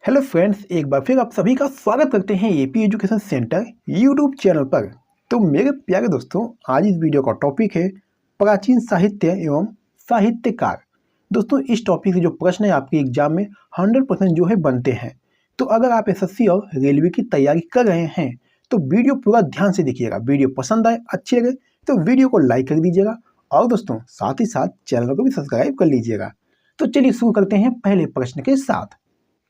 Hello friends, एक बार फिर आप सभी का स्वागत करते हैं AP education centre YouTube channel पर। तो मेरे प्यारे दोस्तों, आज इस वीडियो का टॉपिक है प्राचीन साहित्य एवं साहित्यकार। दोस्तों, इस टॉपिक से जो प्रश्न है आपके एग्जाम में 100% जो है बनते हैं। तो अगर आप एसएससी और रेलवे की तैयारी कर रहे हैं तो वीडियो पूरा ध्यान से देखिएगा। वीडियो पसंद आए, अच्छी लगे तो वीडियो को लाइक कर दीजिएगा और दोस्तों साथ ही साथ चैनल को भी सब्सक्राइब कर लीजिएगा। तो चलिए शुरू करते हैं पहले प्रश्न के साथ।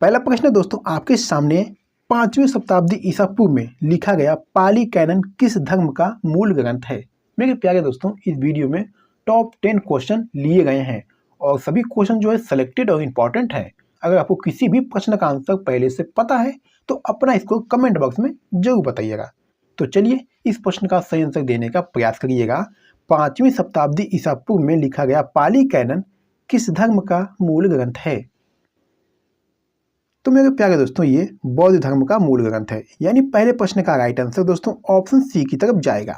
पहला प्रश्न दोस्तों आपके सामने 5वीं शताब्दी ईसा पूर्व में लिखा गया पाली कैनन किस धर्म का मूल ग्रंथ है। मेरे प्यारे दोस्तों, इस वीडियो में टॉप 10 क्वेश्चन लिए गए हैं और सभी क्वेश्चन जो है सिलेक्टेड और इम्पॉर्टेंट है। अगर आपको किसी भी प्रश्न का आंसर पहले से पता है तो अपना इसको कमेंट बॉक्स में जरूर बताइएगा। तो चलिए इस प्रश्न का सही आंसर देने का प्रयास करिएगा। 5वीं शताब्दी ईसा पूर्व में लिखा गया पाली कैनन किस धर्म का मूल ग्रंथ है। तो मेरे प्यारे दोस्तों, ये बौद्ध धर्म का मूल ग्रंथ है, यानी पहले प्रश्न का राइट आंसर दोस्तों ऑप्शन सी की तरफ जाएगा।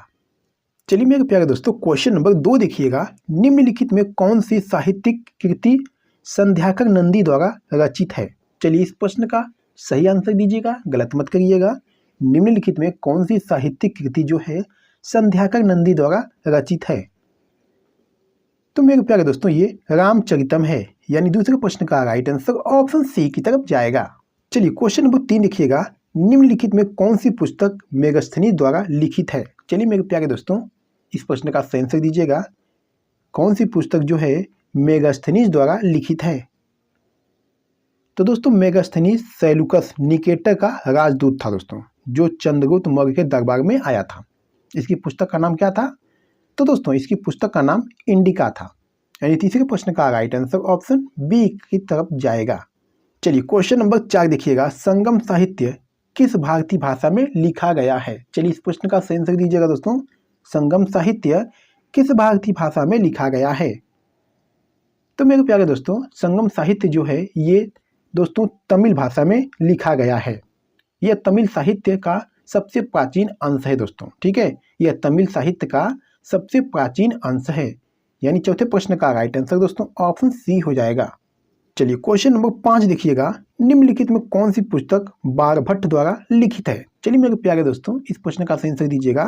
चलिए मेरे प्यारे दोस्तों, क्वेश्चन नंबर 2 देखिएगा। निम्नलिखित में कौन सी साहित्यिक कृति संध्याकर नंदी द्वारा रचित है। चलिए इस प्रश्न का सही आंसर दीजिएगा, गलत मत करिएगा। निम्नलिखित में कौन सी साहित्यिक कृति जो है संध्याकर नंदी द्वारा रचित है। तो मेरे प्यारे दोस्तों, ये रामचरितम है, यानी दूसरे प्रश्न का राइट आंसर ऑप्शन सी की तरफ जाएगा। चलिए क्वेश्चन नंबर 3 देखिएगा। निम्नलिखित में कौन सी पुस्तक मेगस्थनीज द्वारा लिखित है। चलिए मेरे प्यारे दोस्तों, इस प्रश्न का सही आंसर दीजिएगा। कौन सी पुस्तक जो है मेगस्थनीज द्वारा लिखित है। तो दोस्तों मेगस्थनीज सेलुकस निकेटर का राजदूत था दोस्तों, जो चंद्रगुप्त मौर्य के दरबार में आया था। इसकी पुस्तक का नाम क्या था। तो दोस्तों इसकी पुस्तक का नाम इंडिका था, यानी तीसरे प्रश्न का राइट आंसर ऑप्शन बी की तरफ जाएगा। चलिए क्वेश्चन नंबर 4 देखिएगा। संगम साहित्य किस भारतीय भाषा में लिखा गया है। चलिए इस प्रश्न का सही आंसर दीजिएगा दोस्तों। संगम साहित्य किस भारतीय भाषा में लिखा गया है। तो मेरे प्यारे दोस्तों, संगम साहित्य जो है ये दोस्तों तमिल भाषा में लिखा गया है। यह तमिल साहित्य का सबसे प्राचीन अंश है दोस्तों, ठीक है। यह तमिल साहित्य का सबसे प्राचीन अंश है, यानी चौथे प्रश्न का राइट आंसर दोस्तों ऑप्शन सी हो जाएगा। चलिए क्वेश्चन नंबर 5 देखिएगा। निम्नलिखित में कौन सी पुस्तक बाणभट्ट द्वारा लिखित है। चलिए मेरे प्यारे दोस्तों, इस प्रश्न का सही आंसर दीजिएगा।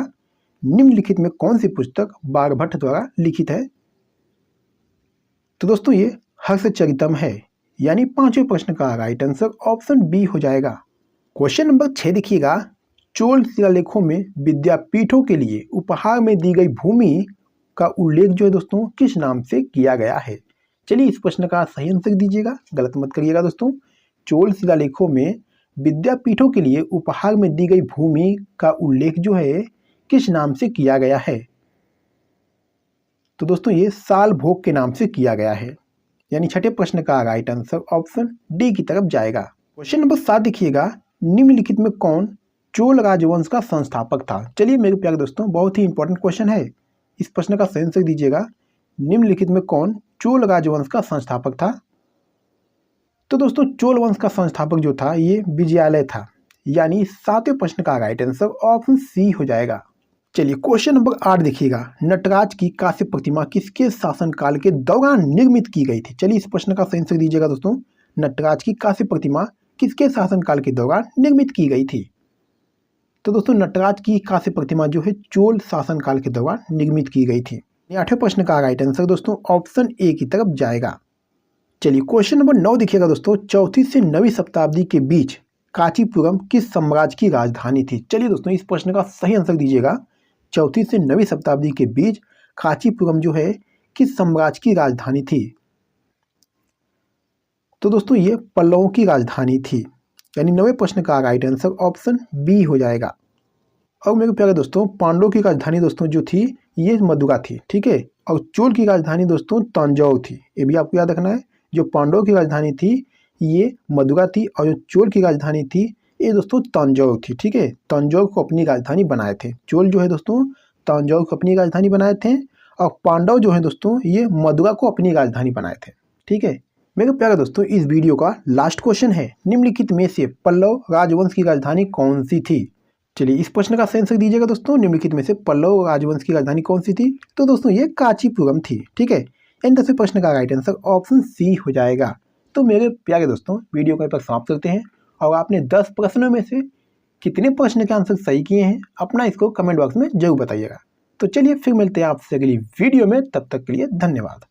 निम्नलिखित में कौन सी पुस्तक बाणभट्ट द्वारा लिखित है। तो दोस्तों ये हर्षचरितम है, यानी 5वें प्रश्न का राइट आंसर ऑप्शन बी हो जाएगा। क्वेश्चन नंबर 6 देखिएगा। चोल शिलालेखों में विद्यापीठों के लिए उपहार में दी गई भूमि का उल्लेख जो है दोस्तों किस नाम से किया गया है। चलिए इस प्रश्न का सही आंसर दीजिएगा, गलत मत करिएगा दोस्तों। चोल शिलालेखों में विद्यापीठों के लिए उपहार में दी गई भूमि का उल्लेख जो है किस नाम से किया गया है। तो दोस्तों ये साल भोग के नाम से किया गया है, यानी छठे प्रश्न का राइट आंसर ऑप्शन डी की तरफ जाएगा। क्वेश्चन नंबर 7 देखिएगा। निम्नलिखित में कौन चोल राजवंश का संस्थापक था। चलिए मेरे प्यारे दोस्तों, बहुत ही इंपॉर्टेंट क्वेश्चन है। इस प्रश्न का सही आंसर दीजिएगा। निम्नलिखित में कौन चोल राजवंश का संस्थापक था। तो दोस्तों चोल वंश का संस्थापक जो था ये विजयालय था, यानी 7वें प्रश्न का राइट आंसर ऑप्शन सी हो जाएगा। चलिए क्वेश्चन नंबर 8 देखिएगा। नटराज की कांस्य प्रतिमा किसके शासनकाल के दौरान निर्मित की गई थी। चलिए इस प्रश्न का सही आंसर दीजिएगा दोस्तों। नटराज की कांस्य प्रतिमा किसके शासनकाल के दौरान निर्मित की गई थी। तो दोस्तों नटराज की कांस्य प्रतिमा जो है चोल शासनकाल के दौरान निर्मित की गई थी। 8वें प्रश्न का राइट आंसर दोस्तों ऑप्शन ए की तरफ जाएगा। चलिए क्वेश्चन नंबर 9 देखिएगा दोस्तों। 4वीं से 9वीं शताब्दी के बीच कांचीपुरम किस साम्राज्य की राजधानी थी। चलिए दोस्तों इस प्रश्न का सही आंसर दीजिएगा। 4वीं से 9वीं शताब्दी के बीच कांचीपुरम जो है किस साम्राज्य की राजधानी थी। तो दोस्तों ये पल्लवों की राजधानी थी, यानी 9वें प्रश्न का राइट आंसर ऑप्शन बी हो जाएगा। और मेरे प्यारे दोस्तों, पांडवों की राजधानी दोस्तों जो थी ये मदुरा थी, ठीक है। और चोल की राजधानी दोस्तों तंजौर थी, ये भी आपको याद रखना है। जो पांडवों की राजधानी थी ये मदुरा थी और जो चोल की राजधानी थी ये दोस्तों तंजौर थी, ठीक है। तंजौर को अपनी राजधानी बनाए थे। चोल जो है दोस्तों तंजौर को अपनी राजधानी बनाए थे और पांडव जो है दोस्तों ये मदुरा को अपनी राजधानी बनाए थे, ठीक है। मेरे प्यारे दोस्तों, इस वीडियो का लास्ट क्वेश्चन है। निम्नलिखित में से पल्लव राजवंश की राजधानी कौन सी थी। चलिए इस प्रश्न का सही आंसर दीजिएगा दोस्तों। निम्नलिखित में से पल्लव राजवंश की राजधानी कौन सी थी। तो दोस्तों ये कांचीपुरम थी, ठीक है। इन 10वें प्रश्न का राइट आंसर ऑप्शन सी हो जाएगा। तो मेरे प्यारे दोस्तों वीडियो को यहाँ पर समाप्त करते हैं। और आपने 10 प्रश्नों में से कितने प्रश्न के आंसर सही किए हैं अपना इसको कमेंट बॉक्स में जरूर बताइएगा। तो चलिए फिर मिलते हैं आपसे अगली वीडियो में, तब तक के लिए धन्यवाद।